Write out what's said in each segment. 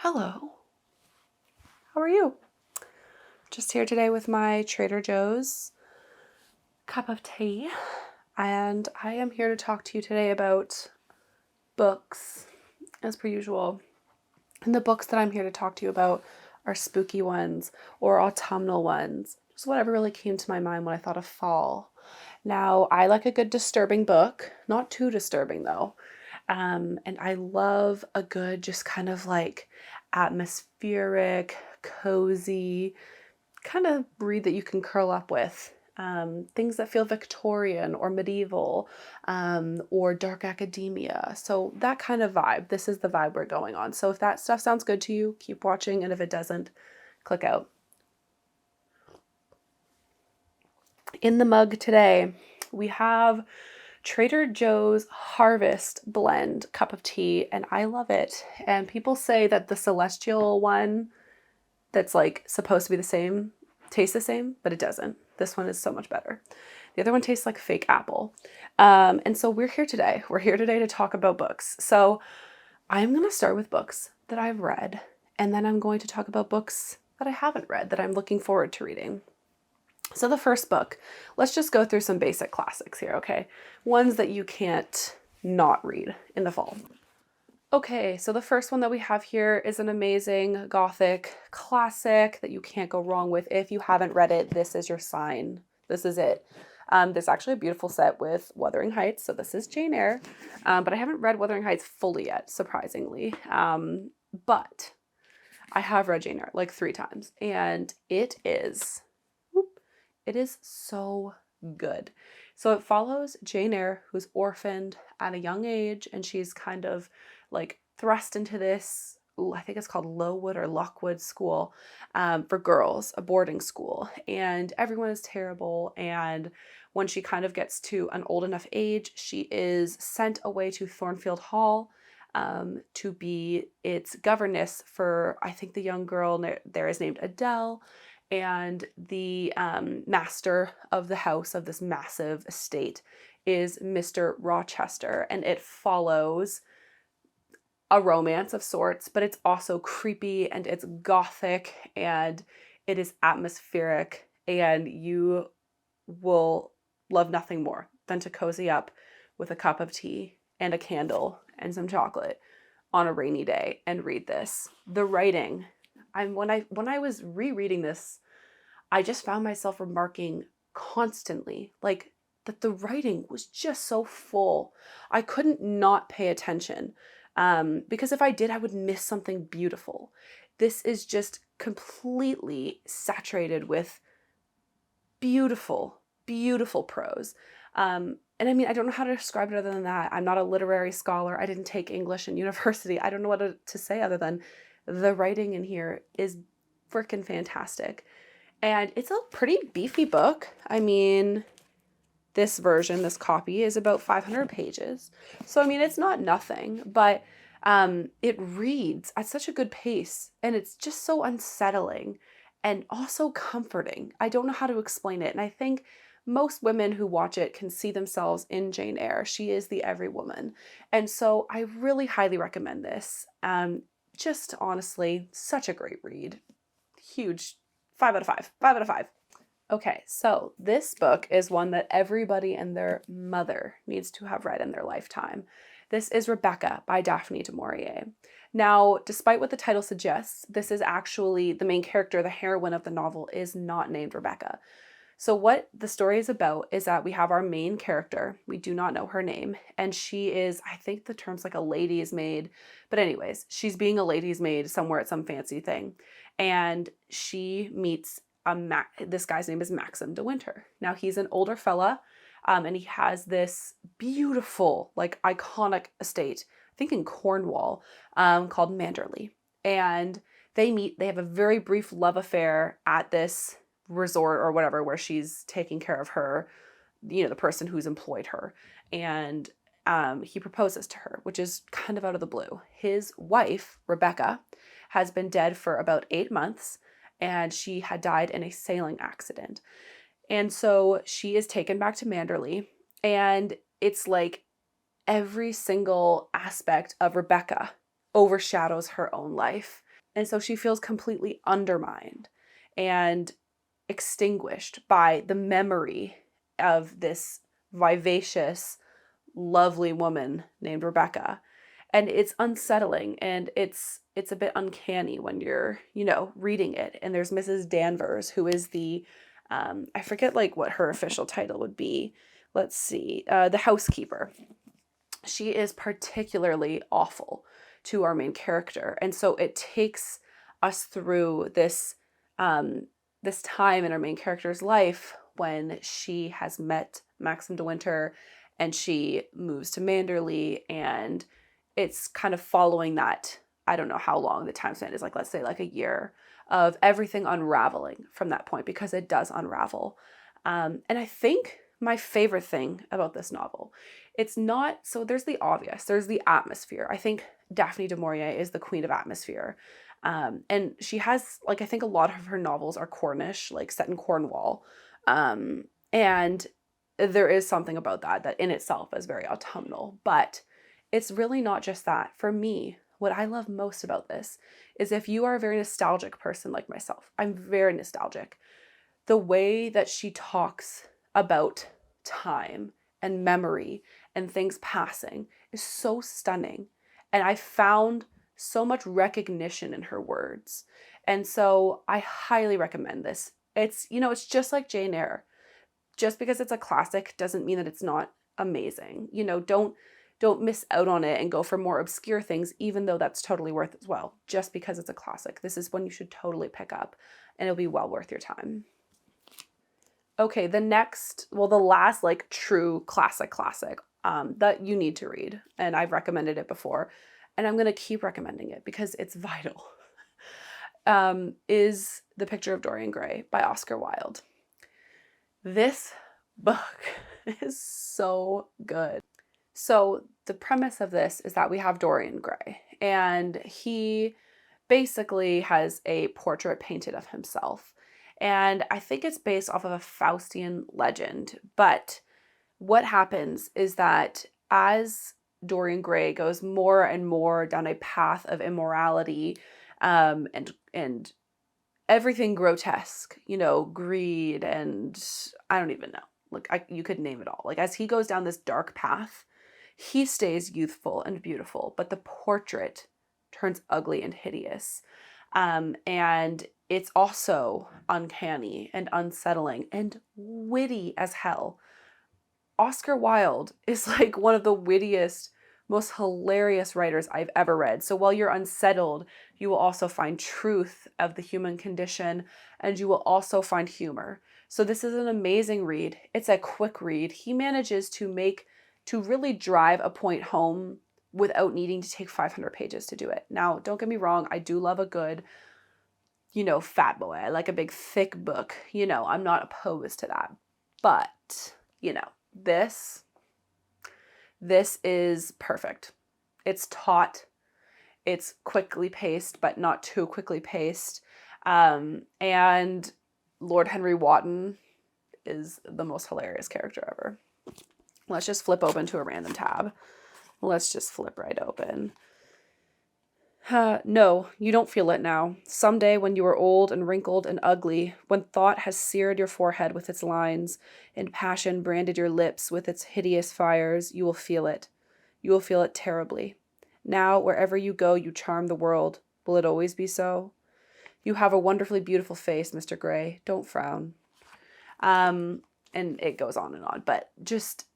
Hello. How are you? Just here today with my Trader Joe's cup of tea, and I am here to talk to you today about books, as per usual. And the books that I'm here to talk to you about are spooky ones or autumnal ones, just whatever really came to my mind when I thought of fall. Now, I like a good disturbing book, not too disturbing though. And I love a good, just kind of like atmospheric, cozy, kind of read that you can curl up with. Things that feel Victorian or medieval, or dark academia. So that kind of vibe. This is the vibe we're going on. So if that stuff sounds good to you, keep watching. And if it doesn't, click out. In the mug today, we have Trader Joe's Harvest Blend cup of tea, and I love it. And people say that the Celestial one that's like supposed to be the same tastes the same, but it doesn't. This one is so much better. The other one tastes like fake apple. And so we're here today. We're here today to talk about books. So I'm going to start with books that I've read, and then I'm going to talk about books that I haven't read that I'm looking forward to reading. So the first book, let's just go through some basic classics here, okay? Ones that you can't not read in the fall. Okay, so the first one that we have here is an amazing Gothic classic that you can't go wrong with. If you haven't read it, this is your sign. This is it. There's actually a beautiful set with Wuthering Heights, so this is Jane Eyre, but I haven't read Wuthering Heights fully yet, surprisingly. But I have read Jane Eyre like 3 times, and it is so good. So it follows Jane Eyre, who's orphaned at a young age, and she's kind of like thrust into this, I think it's called Lowood or Lockwood School, for girls, a boarding school. And everyone is terrible. And when she kind of gets to an old enough age, she is sent away to Thornfield Hall to be its governess for, I think the young girl there is named Adele. And the master of the house of this massive estate is Mr. Rochester, and it follows a romance of sorts, but it's also creepy and it's gothic and it is atmospheric, and you will love nothing more than to cozy up with a cup of tea and a candle and some chocolate on a rainy day and read this. The writing, when I was rereading this, I just found myself remarking constantly, like, that the writing was just so full. I couldn't not pay attention, because if I did, I would miss something beautiful. This is just completely saturated with beautiful, beautiful prose. And I mean, I don't know how to describe it other than that. I'm not a literary scholar. I didn't take English in university. I don't know what to say other than the writing in here is freaking fantastic. And it's a pretty beefy book. I mean, this version, this copy, is about 500 pages. So, I mean, it's not nothing, but it reads at such a good pace, and it's just so unsettling and also comforting. I don't know how to explain it. And I think most women who watch it can see themselves in Jane Eyre. She is the every woman. And so I really highly recommend this. Just honestly, such a great read. Huge 5 out of 5. 5 out of 5. Okay, so this book is one that everybody and their mother needs to have read in their lifetime. This is Rebecca by Daphne du Maurier. Now, despite what the title suggests, this is actually the main character, the heroine of the novel, is not named Rebecca. So what the story is about is that we have our main character. We do not know her name, and she is, I think the term's like a lady's maid. But anyways, she's being a lady's maid somewhere at some fancy thing. And she meets this guy's name is Maxim de Winter. Now he's an older fella, and he has this beautiful, like iconic estate, I think in Cornwall, called Manderley. And they meet, they have a very brief love affair at this resort or whatever, where she's taking care of her, the person who's employed her. And he proposes to her, which is kind of out of the blue. His wife, Rebecca, has been dead for about 8 months, and she had died in a sailing accident. And so she is taken back to Manderley, and it's like every single aspect of Rebecca overshadows her own life. And so she feels completely undermined and extinguished by the memory of this vivacious, lovely woman named Rebecca. And it's unsettling, and it's a bit uncanny when you're, reading it. And there's Mrs. Danvers, who is the I forget like what her official title would be. Let's see, the housekeeper. She is particularly awful to our main character, and so it takes us through this this time in our main character's life when she has met Maxim de Winter and she moves to Manderley, and it's kind of following that. I don't know how long the time span is, like let's say like a year of everything unraveling from that point, because it does unravel. And I think my favorite thing about this novel, it's not, so there's the obvious, there's the atmosphere. I think Daphne du Maurier is the queen of atmosphere. And she has, like, I think a lot of her novels are Cornish, like set in Cornwall. And there is something about that in itself is very autumnal, but it's really not just that. For me, what I love most about this is, if you are a very nostalgic person like myself, I'm very nostalgic. The way that she talks about time and memory and things passing is so stunning. And I found so much recognition in her words. And so I highly recommend this. It's just like Jane Eyre. Just because it's a classic doesn't mean that it's not amazing. Don't miss out on it and go for more obscure things, even though that's totally worth it as well. Just because it's a classic. This is one you should totally pick up, and it'll be well worth your time. Okay, the last like true classic that you need to read, and I've recommended it before, and I'm going to keep recommending it because it's vital, is The Picture of Dorian Gray by Oscar Wilde. This book is so good. So the premise of this is that we have Dorian Gray, and he basically has a portrait painted of himself. And I think it's based off of a Faustian legend. But what happens is that as Dorian Gray goes more and more down a path of immorality, and everything grotesque, greed, and I don't even know. Like, you could name it all. Like, as he goes down this dark path, he stays youthful and beautiful, but the portrait turns ugly and hideous. And it's also uncanny and unsettling and witty as hell. Oscar Wilde is like one of the wittiest, most hilarious writers I've ever read. So while you're unsettled, you will also find truth of the human condition, and you will also find humor. So this is an amazing read. It's a quick read. He manages to really drive a point home without needing to take 500 pages to do it. Now, don't get me wrong, I do love a good, fat boy. I like a big, thick book. I'm not opposed to that. But, this is perfect. It's taut. It's quickly paced, but not too quickly paced. And Lord Henry Wotton is the most hilarious character ever. Let's just flip open to a random tab. Let's just flip right open. No, you don't feel it now. Someday when you are old and wrinkled and ugly, when thought has seared your forehead with its lines, and passion branded your lips with its hideous fires, you will feel it. You will feel it terribly. Now, wherever you go, you charm the world. Will it always be so? You have a wonderfully beautiful face, Mr. Gray. Don't frown. And it goes on, but just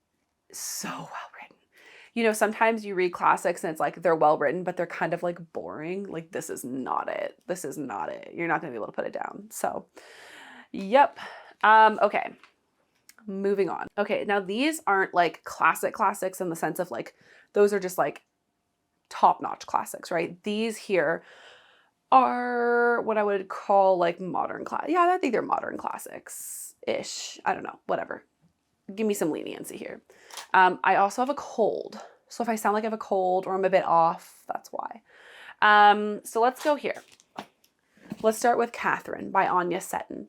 so well written. Sometimes you read classics and it's like they're well written, but they're kind of like boring. Like, this is not it. This is not it. You're not going to be able to put it down. So, yep. Okay. Moving on. Okay. Now, these aren't like classics in the sense of like, those are just like top-notch classics, right? These here are what I would call like modern class. Yeah, I think they're modern classics-ish. I don't know. Whatever. Give me some leniency here. I also have a cold. So if I sound like I have a cold or I'm a bit off, that's why. So let's go here. Let's start with Catherine by Anya Seton.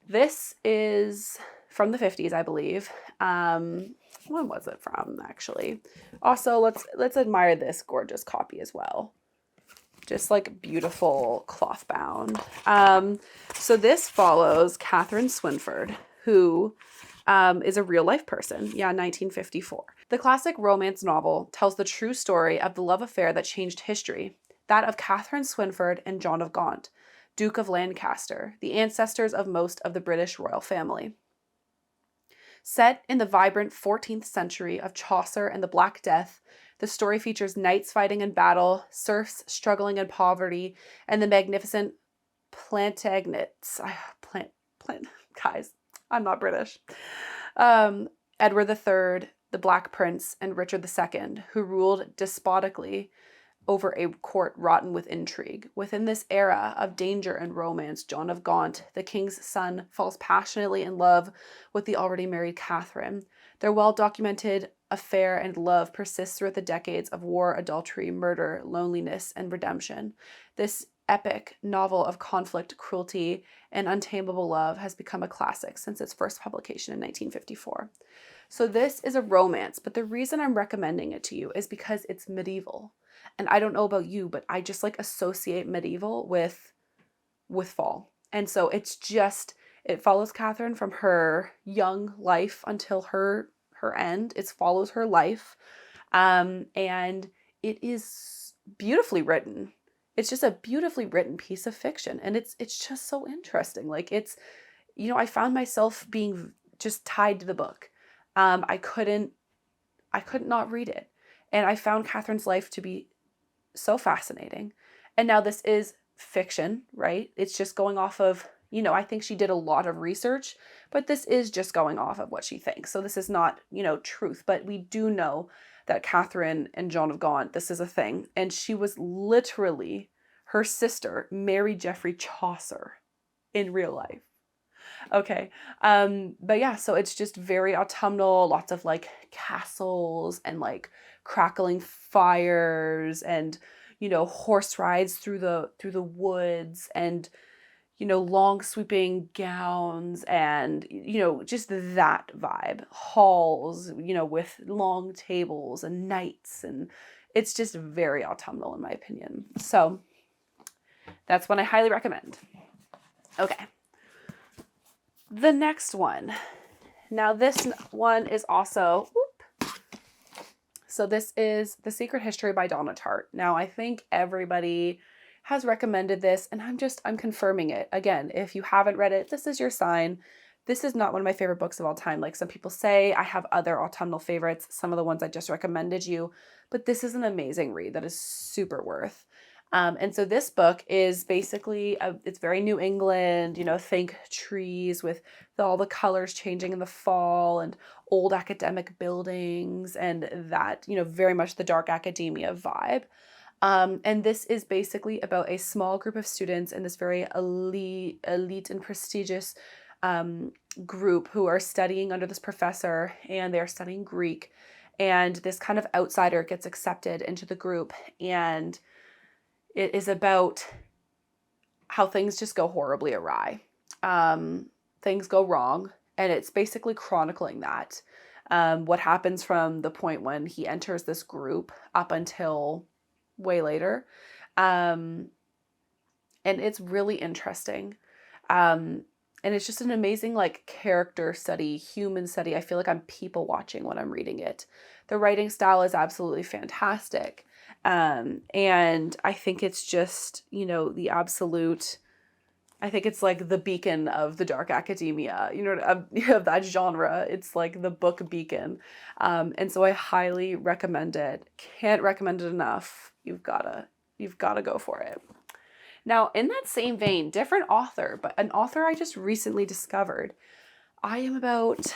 This is from the 50s, I believe. When was it from, actually? Also, let's admire this gorgeous copy as well. just like beautiful cloth bound. So this follows Catherine Swynford, who is a real life person. Yeah, 1954. The classic romance novel tells the true story of the love affair that changed history, that of Catherine Swynford and John of Gaunt, Duke of Lancaster, the ancestors of most of the British royal family. Set in the vibrant 14th century of Chaucer and the Black Death, the story features knights fighting in battle, serfs struggling in poverty, and the magnificent Plantagenets. Guys, I'm not British. Edward III, the Black Prince, and Richard II, who ruled despotically over a court rotten with intrigue. Within this era of danger and romance, John of Gaunt, the king's son, falls passionately in love with the already married Catherine. Their well-documented affair and love persists throughout the decades of war, adultery, murder, loneliness, and redemption. This epic novel of conflict, cruelty, and untamable love has become a classic since its first publication in 1954. So this is a romance, but the reason I'm recommending it to you is because it's medieval. And I don't know about you, but I just like associate medieval with fall. And so it follows Catherine from her young life until her end. It follows her life. And it is beautifully written. It's just a beautifully written piece of fiction. And it's just so interesting. Like I found myself being just tied to the book. I couldn't not read it. And I found Catherine's life to be so fascinating. And now this is fiction, right? It's just going off of, I think she did a lot of research, but this is just going off of what she thinks. So this is not, truth, but we do know that Catherine and John of Gaunt, this is a thing. And she was literally, her sister married Geoffrey Chaucer in real life. Okay. But yeah, so it's just very autumnal, lots of like castles and like crackling fires and, horse rides through the woods and, long sweeping gowns and, just that vibe. Halls, with long tables and knights, and it's just very autumnal in my opinion. So that's one I highly recommend. Okay. The next one. Now this one is also, so this is The Secret History by Donna Tartt. Now I think everybody has recommended this and I'm confirming it. Again, if you haven't read it, this is your sign. This is not one of my favorite books of all time. Like some people say, I have other autumnal favorites, some of the ones I just recommended you, but this is an amazing read that is super worth. And so this book is basically, it's very New England, think trees with all the colors changing in the fall and old academic buildings and that, very much the dark academia vibe. And this is basically about a small group of students in this very elite and prestigious group who are studying under this professor, and they're studying Greek. And this kind of outsider gets accepted into the group, and it is about how things just go horribly awry. Things go wrong, and it's basically chronicling that. What happens from the point when he enters this group up until way later. And it's really interesting. And it's just an amazing character study, human study. I feel like I'm people watching when I'm reading it. The writing style is absolutely fantastic. And I think it's just, the absolute, I think it's like the beacon of the dark academia, of that genre. It's like the book beacon. And so I highly recommend it. Can't recommend it enough. You've gotta go for it. Now, in that same vein, different author, but an author I just recently discovered. I am about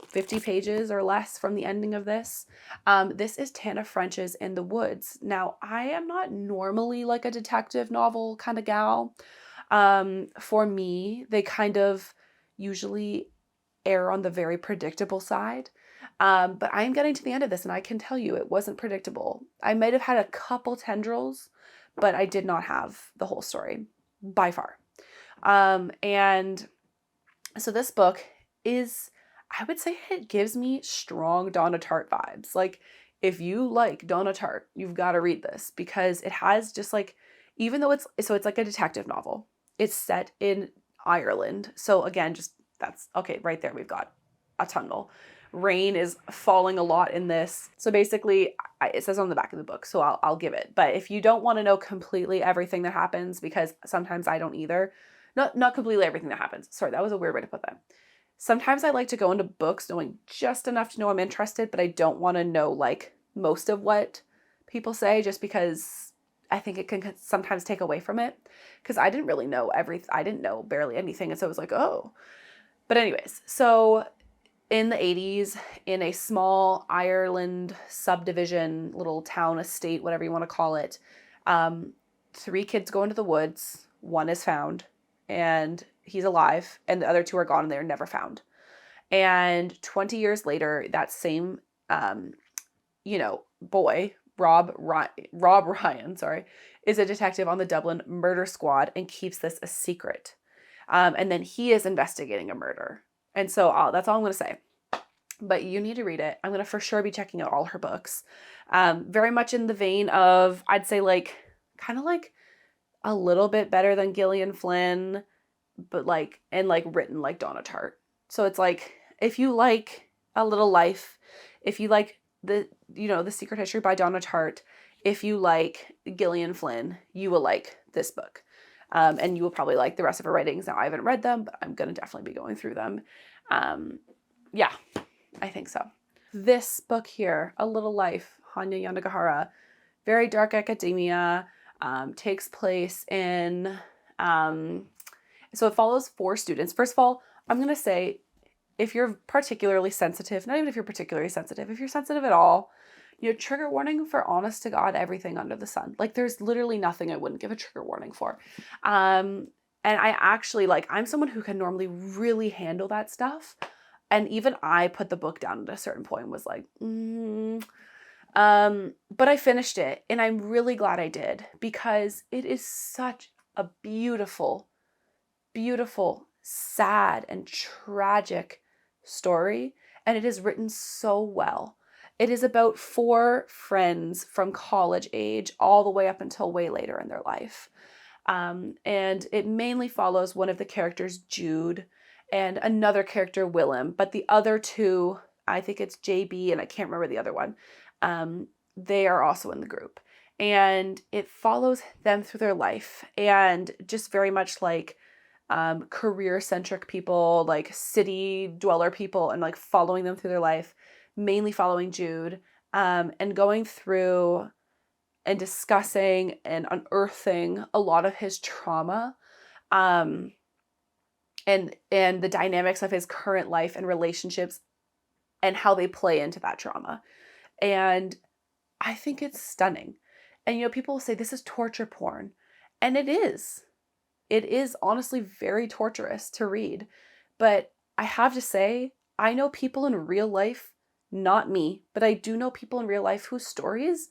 50 pages or less from the ending of this. This is Tana French's In the Woods. Now, I am not normally like a detective novel kind of gal. For me, they kind of usually err on the very predictable side. But I'm getting to the end of this and I can tell you it wasn't predictable. I might have had a couple tendrils, but I did not have the whole story by far. And so this book is, I would say it gives me strong Donna Tartt vibes. Like if you like Donna Tartt, you've got to read this because it has just even though it's like a detective novel, it's set in Ireland. So again, just that's okay, right there we've got a tunnel. Rain is falling a lot in this. So basically, it says on the back of the book, so I'll give it. But if you don't want to know completely everything that happens, because sometimes I don't either, not completely everything that happens. Sorry, that was a weird way to put that. Sometimes I like to go into books knowing just enough to know I'm interested, but I don't want to know like most of what people say, just because I think it can sometimes take away from it. Because I didn't really know I didn't know barely anything, and so I was like, oh. But anyways, so in the 80s, in a small Ireland subdivision, little town, estate, whatever you want to call it, 3 kids go into the woods. 1 is found, and he's alive, and the other 2 are gone, and they're never found. And 20 years later, that same, boy, Rob Ryan, is a detective on the Dublin murder squad and keeps this a secret. And then he is investigating a murder. And so that's all I'm going to say. But you need to read it. I'm going to for sure be checking out all her books. Very much in the vein of, I'd say like, kind of like a little bit better than Gillian Flynn, but like, and like written like Donna Tartt. So it's like, if you like A Little Life, if you like the Secret History by Donna Tartt, if you like Gillian Flynn, you will like this book. And you will probably like the rest of her writings. Now, I haven't read them, but I'm going to definitely be going through them. Yeah, I think so. This book here, A Little Life, Hanya Yanagihara, very dark academia, takes place in, so it follows 4 students. First of all, I'm going to say, if you're particularly sensitive, not even if you're particularly sensitive, if you're sensitive at all, trigger warning for honest to God, everything under the sun. Like, there's literally nothing I wouldn't give a trigger warning for. And I actually, I'm someone who can normally really handle that stuff. And even I put the book down at a certain point and was like, but I finished it, and I'm really glad I did, because it is such a beautiful, beautiful, sad, and tragic story. And it is written so well. It is about 4 friends from college age all the way up until way later in their life. And it mainly follows one of the characters, Jude, and another character, Willem. But the other 2, I think it's JB, and I can't remember the other one. They are also in the group. And it follows them through their life. And just very much like career-centric people, like city dweller people, and like following them through their life. Mainly following Jude, and going through and discussing and unearthing a lot of his trauma, and the dynamics of his current life and relationships and how they play into that trauma. And I think it's stunning. And people will say this is torture porn, and it is. It is honestly very torturous to read. But I have to say, I know people in real life, not me, but I do know people in real life whose stories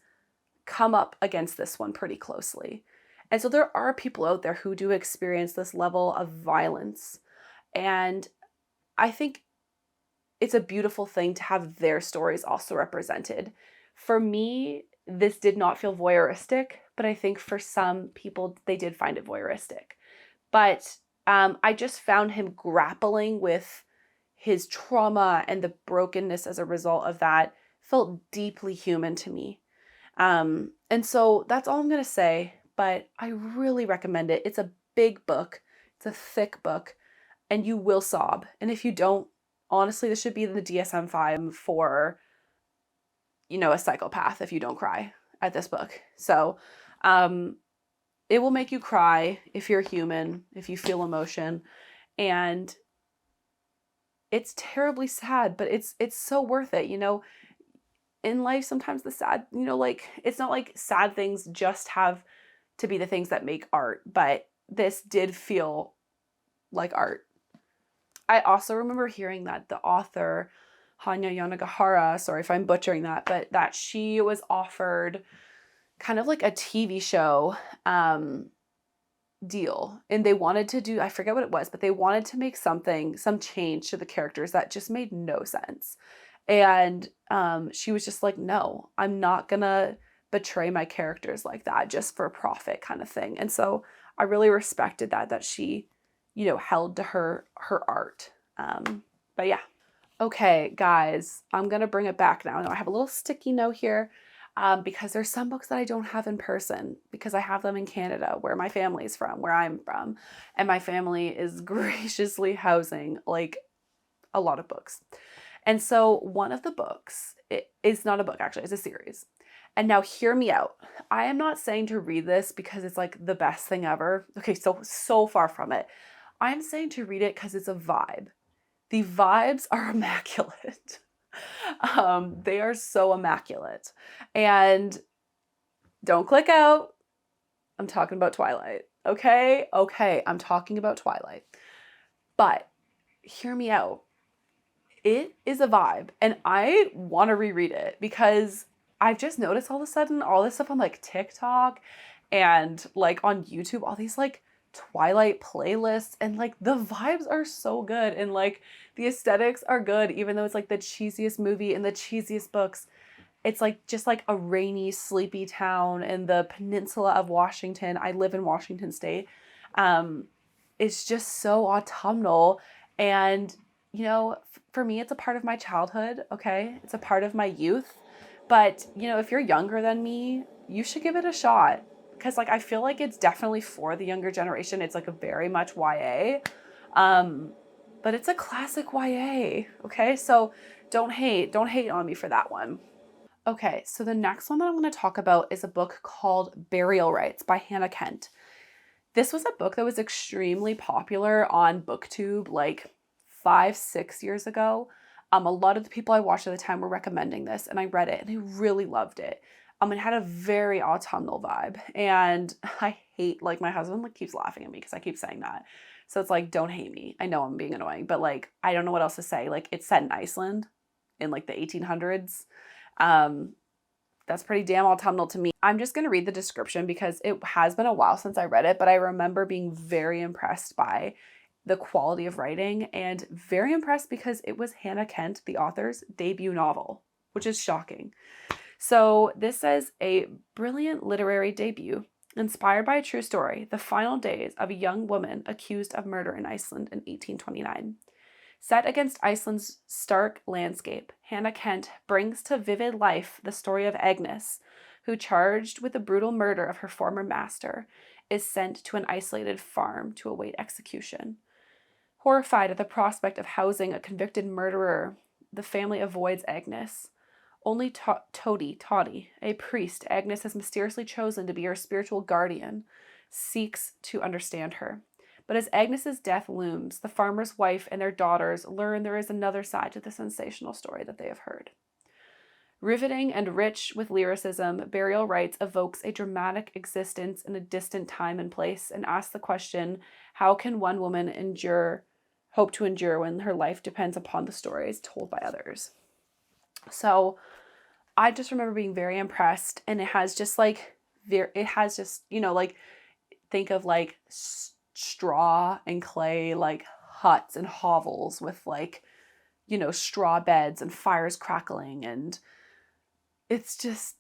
come up against this one pretty closely. And so there are people out there who do experience this level of violence. And I think it's a beautiful thing to have their stories also represented. For me, this did not feel voyeuristic, but I think for some people, they did find it voyeuristic. But I just found him grappling with his trauma and the brokenness as a result of that felt deeply human to me. And so that's all I'm going to say, but I really recommend it. It's a big book. It's a thick book, and you will sob. And if you don't, honestly, this should be the DSM-5 for, a psychopath if you don't cry at this book. So, it will make you cry if you're human, if you feel emotion, and it's terribly sad, but it's so worth it. In life, sometimes the sad, it's not like sad things just have to be the things that make art, but this did feel like art. I also remember hearing that the author, Hanya Yanagihara, sorry if I'm butchering that, but that she was offered kind of like a TV show deal, and they wanted to do, I forget what it was, but they wanted to make some change to the characters that just made no sense. And she was just like, no, I'm not gonna betray my characters like that just for profit kind of thing. And so I really respected that she, held to her art. But yeah. Okay, guys, I'm going to bring it back now. Now I have a little sticky note here because there's some books that I don't have in person because I have them in Canada, where my family's from, where I'm from. And my family is graciously housing like a lot of books. And so one of the books, it is not a book actually, it's a series. And now hear me out. I am not saying to read this because it's like the best thing ever. Okay, so far from it. I'm saying to read it because it's a vibe. The vibes are immaculate. They are so immaculate. And don't click out. I'm talking about Twilight. Okay, I'm talking about Twilight. But hear me out. It is a vibe, and I want to reread it because I've just noticed all of a sudden all this stuff on like TikTok and like on YouTube, all these like Twilight playlists, and like the vibes are so good and like the aesthetics are good, even though it's like the cheesiest movie and the cheesiest books. It's like just like a rainy, sleepy town in the peninsula of Washington. I live in Washington State. It's just so autumnal, and for me, it's a part of my childhood. Okay, it's a part of my youth. But if you're younger than me, you should give it a shot. Because like I feel like it's definitely for the younger generation. It's like a very much YA, but it's a classic YA. Okay, so don't hate on me for that one. Okay, so the next one that I'm going to talk about is a book called Burial Rites by Hannah Kent. This was a book that was extremely popular on BookTube like 5-6 years ago. A lot of the people I watched at the time were recommending this, and I read it and I really loved it. It had a very autumnal vibe, and I hate, like, my husband like keeps laughing at me because I keep saying that. So it's like, don't hate me. I know I'm being annoying, but like, I don't know what else to say. Like, it's set in Iceland in like the 1800s. That's pretty damn autumnal to me. I'm just going to read the description because it has been a while since I read it, but I remember being very impressed by the quality of writing and very impressed because it was Hannah Kent, the author's debut novel, which is shocking. So this says a brilliant literary debut inspired by a true story, the final days of a young woman accused of murder in Iceland in 1829. Set against Iceland's stark landscape, Hannah Kent brings to vivid life the story of Agnes, who, charged with the brutal murder of her former master, is sent to an isolated farm to await execution. Horrified at the prospect of housing a convicted murderer, the family avoids Agnes. Only Toddy, a priest Agnes has mysteriously chosen to be her spiritual guardian, seeks to understand her. But as Agnes's death looms, the farmer's wife and their daughters learn there is another side to the sensational story that they have heard. Riveting and rich with lyricism, Burial Rites evokes a dramatic existence in a distant time and place and asks the question, how can one woman hope to endure when her life depends upon the stories told by others? So I just remember being very impressed, and it has just like, think of like straw and clay, like huts and hovels with like, straw beds and fires crackling, and it's just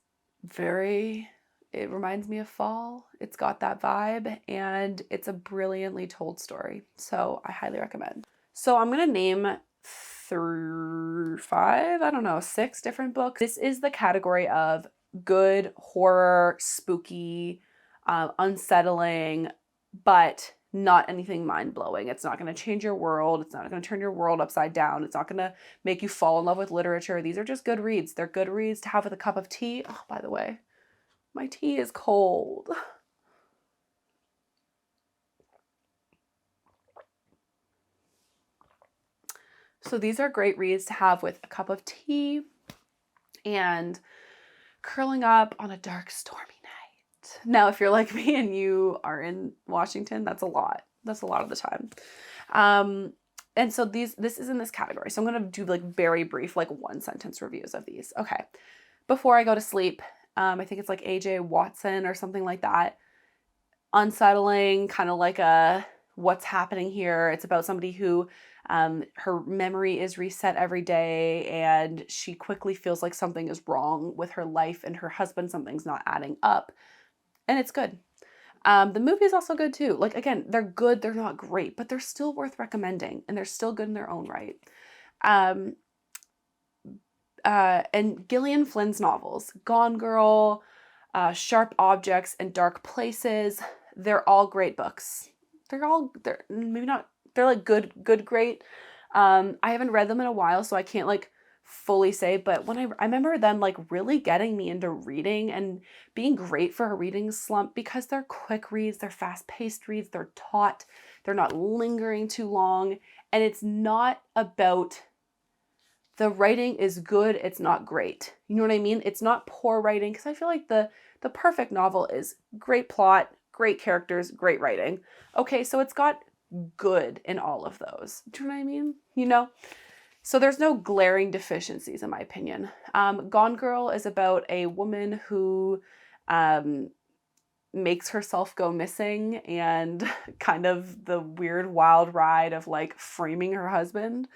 it reminds me of fall. It's got that vibe, and it's a brilliantly told story. So I highly recommend. So I'm going to name 6 different books. This is the category of good horror, spooky, unsettling, but not anything mind-blowing. It's not going to change your world. It's not going to turn your world upside down. It's not going to make you fall in love with literature. These are just good reads. They're good reads to have with a cup of tea. Oh, by the way, my tea is cold. So these are great reads to have with a cup of tea and curling up on a dark, stormy night. Now, if you're like me and you are in Washington, that's a lot. That's a lot of the time. And so this is in this category. So I'm going to do like very brief, like 1-sentence reviews of these. Okay. Before I Go to Sleep, I think it's like AJ Watson or something like that. Unsettling, kind of like a what's happening here. It's about somebody who Her memory is reset every day, and she quickly feels like something is wrong with her life and her husband. Something's not adding up, and it's good. The movie is also good too. Like, again, they're good, they're not great, but they're still worth recommending, and they're still good in their own right. Um, and Gillian Flynn's novels, Gone Girl, Sharp Objects, and Dark Places, they're all great books. They're maybe not, they're like good, great. I haven't read them in a while, so I can't like fully say, but when I remember them like really getting me into reading and being great for a reading slump because they're quick reads, they're fast-paced reads, they're taut, they're not lingering too long, and it's not about the writing is good, it's not great. You know what I mean? It's not poor writing, because I feel like the perfect novel is great plot, great characters, great writing. Okay, so it's got good in all of those. Do you know what I mean? You know? So there's no glaring deficiencies in my opinion. Gone Girl is about a woman who makes herself go missing, and kind of the weird wild ride of like framing her husband.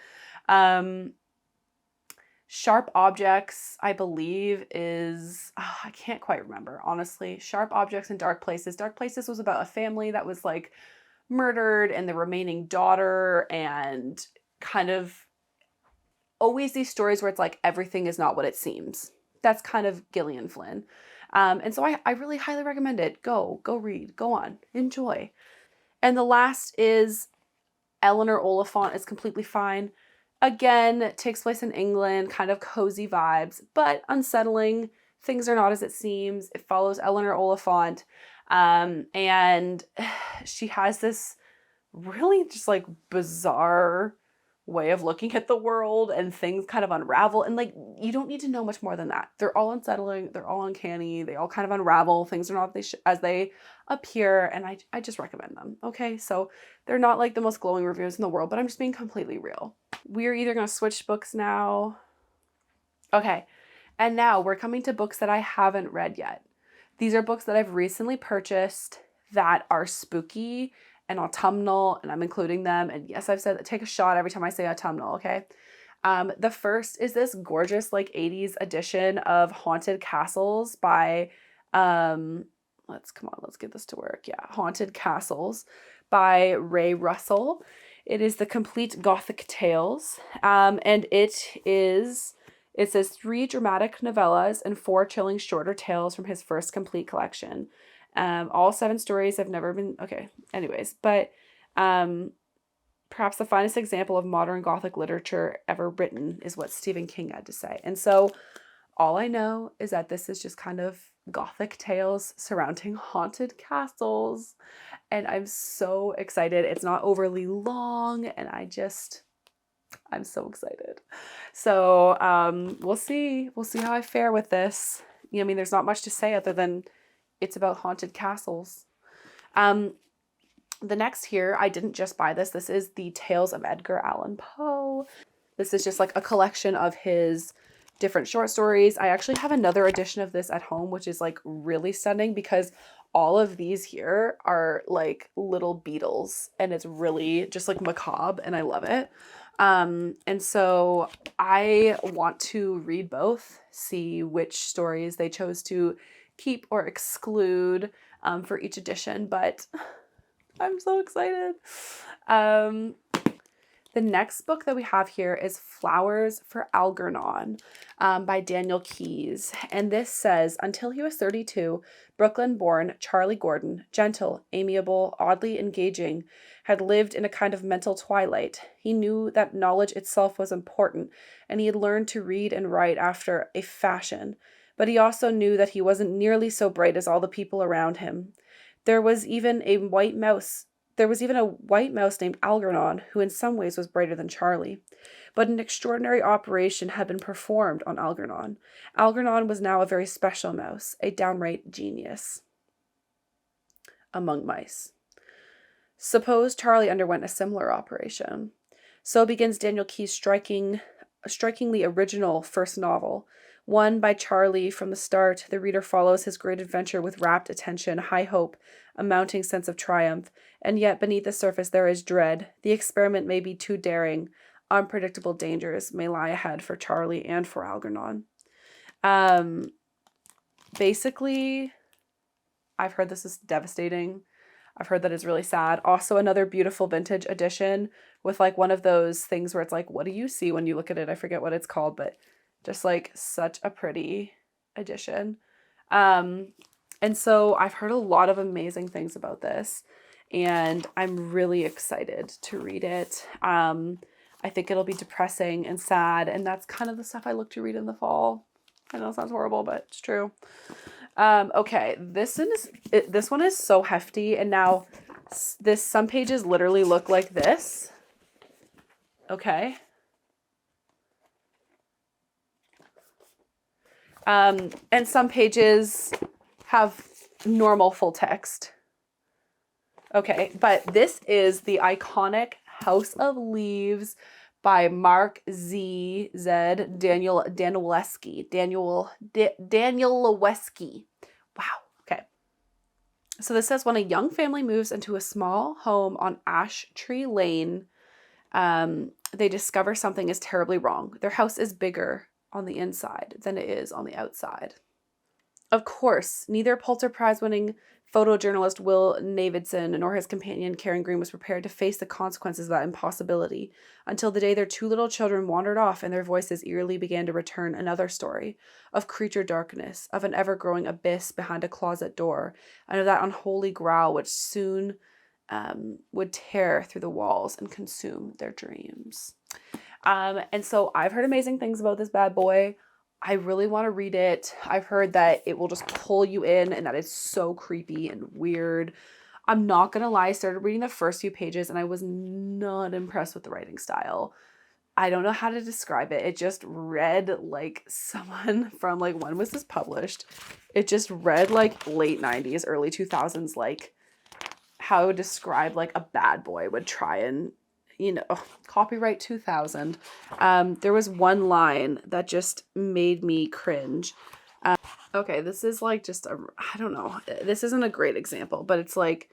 Sharp Objects, I believe, is, I can't quite remember, honestly. Sharp Objects and Dark Places. Dark Places was about a family that was like murdered and the remaining daughter, and kind of always these stories where it's like everything is not what it seems. That's kind of Gillian Flynn. And so I really highly recommend it. Go read, go on, enjoy. And the last is Eleanor Oliphant is completely fine. Again, takes place in England, kind of cozy vibes, but unsettling. Things are not as it seems. It follows Eleanor Oliphant, and she has this really just like bizarre way of looking at the world, and things kind of unravel, and like you don't need to know much more than that. They're all unsettling, they're all uncanny, they all kind of unravel. Things are not as they appear, and I just recommend them. Okay, so they're not like the most glowing reviews in the world, but I'm just being completely real. We're either going to switch books now. Okay, and now we're coming to books that I haven't read yet. These are books that I've recently purchased that are spooky and autumnal, and I'm including them. And yes, I've said take a shot every time I say autumnal, okay? The first is this gorgeous like 80s edition of Haunted Castles by, let's get this to work. Yeah, Haunted Castles by Ray Russell. It is the complete Gothic tales, and it says 3 dramatic novellas and 4 chilling shorter tales from his first complete collection. All 7 stories have never been, okay, anyways, but perhaps the finest example of modern Gothic literature ever written is what Stephen King had to say. And so all I know is that this is just kind of Gothic tales surrounding haunted castles, and I'm so excited. It's not overly long, and I'm so excited. So we'll see how I fare with this. You know, I mean, there's not much to say other than it's about haunted castles. The next here, I didn't just buy this. This is the Tales of Edgar Allan Poe. This is just like a collection of his different short stories. I actually have another edition of this at home, which is like really stunning because all of these here are like little beetles, and it's really just like macabre, and I love it. And so I want to read both, see which stories they chose to keep or exclude for each edition, but I'm so excited. The next book that we have here is Flowers for Algernon by Daniel Keyes. And this says, until he was 32, Brooklyn-born Charlie Gordon, gentle, amiable, oddly engaging, had lived in a kind of mental twilight. He knew that knowledge itself was important, and he had learned to read and write after a fashion. But he also knew that he wasn't nearly so bright as all the people around him. There was even a white mouse named Algernon, who in some ways was brighter than Charlie. But an extraordinary operation had been performed on Algernon. Algernon was now a very special mouse, a downright genius among mice. Suppose Charlie underwent a similar operation. So begins Daniel Keyes' strikingly original first novel. Won by Charlie from the start, the reader follows his great adventure with rapt attention, high hope, a mounting sense of triumph, and yet beneath the surface there is dread. The experiment may be too daring. Unpredictable dangers may lie ahead for Charlie and for Algernon. Basically, I've heard this is devastating. I've heard that it's really sad. Also, another beautiful vintage edition with like one of those things where it's like, what do you see when you look at it? I forget what it's called, but just like such a pretty edition. And so I've heard a lot of amazing things about this, and I'm really excited to read it. I think it'll be depressing and sad, and that's kind of the stuff I look to read in the fall. I know it sounds horrible, but it's true. Okay, this one is so hefty, and now some pages literally look like this. Okay. And some pages have normal full text. Okay, but this is the iconic House of Leaves by Mark Z. Danielewski. Danielewski. Wow. Okay. So this says, when a young family moves into a small home on Ash Tree Lane, they discover something is terribly wrong. Their house is bigger on the inside than it is on the outside. Of course, neither Pulitzer Prize-winning photojournalist Will Navidson nor his companion Karen Green was prepared to face the consequences of that impossibility until the day their two little children wandered off and their voices eerily began to return another story of creature darkness, of an ever-growing abyss behind a closet door, and of that unholy growl which soon would tear through the walls and consume their dreams. And so I've heard amazing things about this bad boy. I really want to read it. I've heard that it will just pull you in and that it's so creepy and weird. I'm not going to lie, I started reading the first few pages and I was not impressed with the writing style. I don't know how to describe it. It just read like someone from like, when was this published? It just read like late 90s, early 2000s, like how I would describe like a bad boy would try and, copyright 2000. There was one line that just made me cringe. Okay, this is like just I don't know. This isn't a great example, but it's like,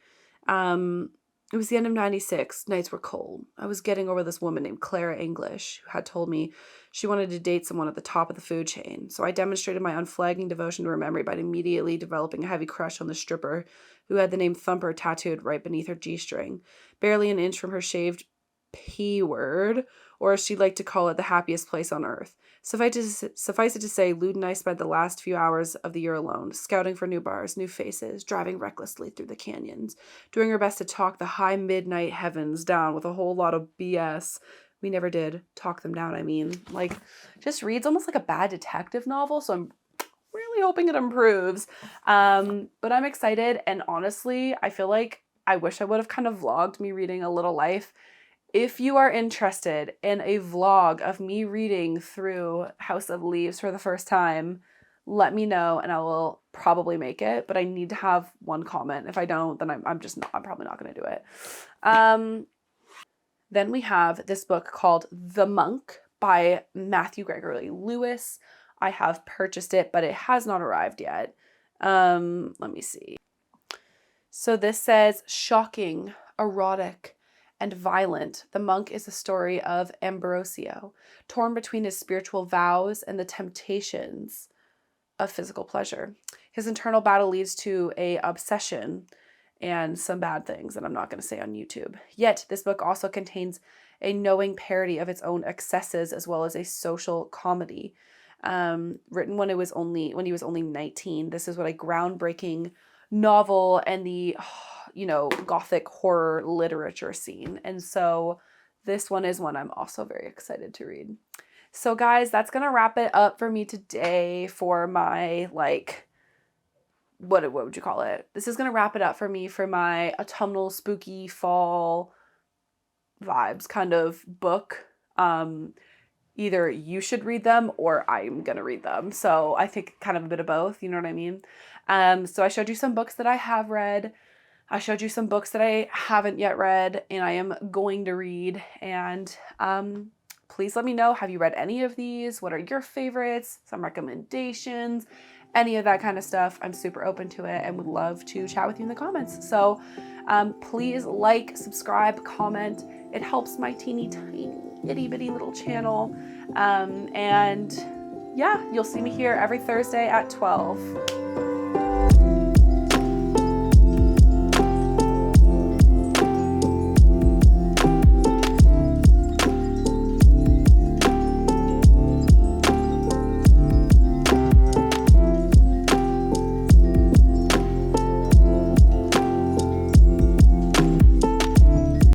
it was the end of 96. Nights were cold. I was getting over this woman named Clara English who had told me she wanted to date someone at the top of the food chain. So I demonstrated my unflagging devotion to her memory by immediately developing a heavy crush on the stripper who had the name Thumper tattooed right beneath her G-string, barely an inch from her shaved P-word, or as she liked to call it, the happiest place on earth. Suffice it to say, Lude and I spent the last few hours of the year alone, scouting for new bars, new faces, driving recklessly through the canyons, doing our best to talk the high midnight heavens down with a whole lot of BS. We never did talk them down, Like, just reads almost like a bad detective novel, so I'm really hoping it improves. But I'm excited, and honestly, I feel like I wish I would have kind of vlogged me reading A Little Life. If you are interested in a vlog of me reading through House of Leaves for the first time, let me know and I will probably make it, but I need to have one comment. If I don't, then I'm probably not going to do it. Then we have this book called The Monk by Matthew Gregory Lewis. I have purchased it, but it has not arrived yet. Let me see. So this says, shocking, erotic, and violent, The Monk is a story of Ambrosio, torn between his spiritual vows and the temptations of physical pleasure. His internal battle leads to a obsession and some bad things that I'm not going to say on YouTube. Yet, this book also contains a knowing parody of its own excesses as well as a social comedy. Written when he was only 19. This is what a groundbreaking novel and the Gothic horror literature scene. And so this one is one I'm also very excited to read. So guys, that's going to wrap it up for me today for my, what would you call it? This is going to wrap it up for me for my autumnal spooky fall vibes kind of book. Either you should read them or I'm going to read them. So I think kind of a bit of both, you know what I mean? So I showed you some books that I have read. I showed you some books that I haven't yet read and I am going to read. And please please let me know, have you read any of these? What are your favorites? Some recommendations? Any of that kind of stuff. I'm super open to it and would love to chat with you in the comments. So please like, subscribe, comment. It helps my teeny tiny itty bitty little channel. And yeah, you'll see me here every Thursday at 12.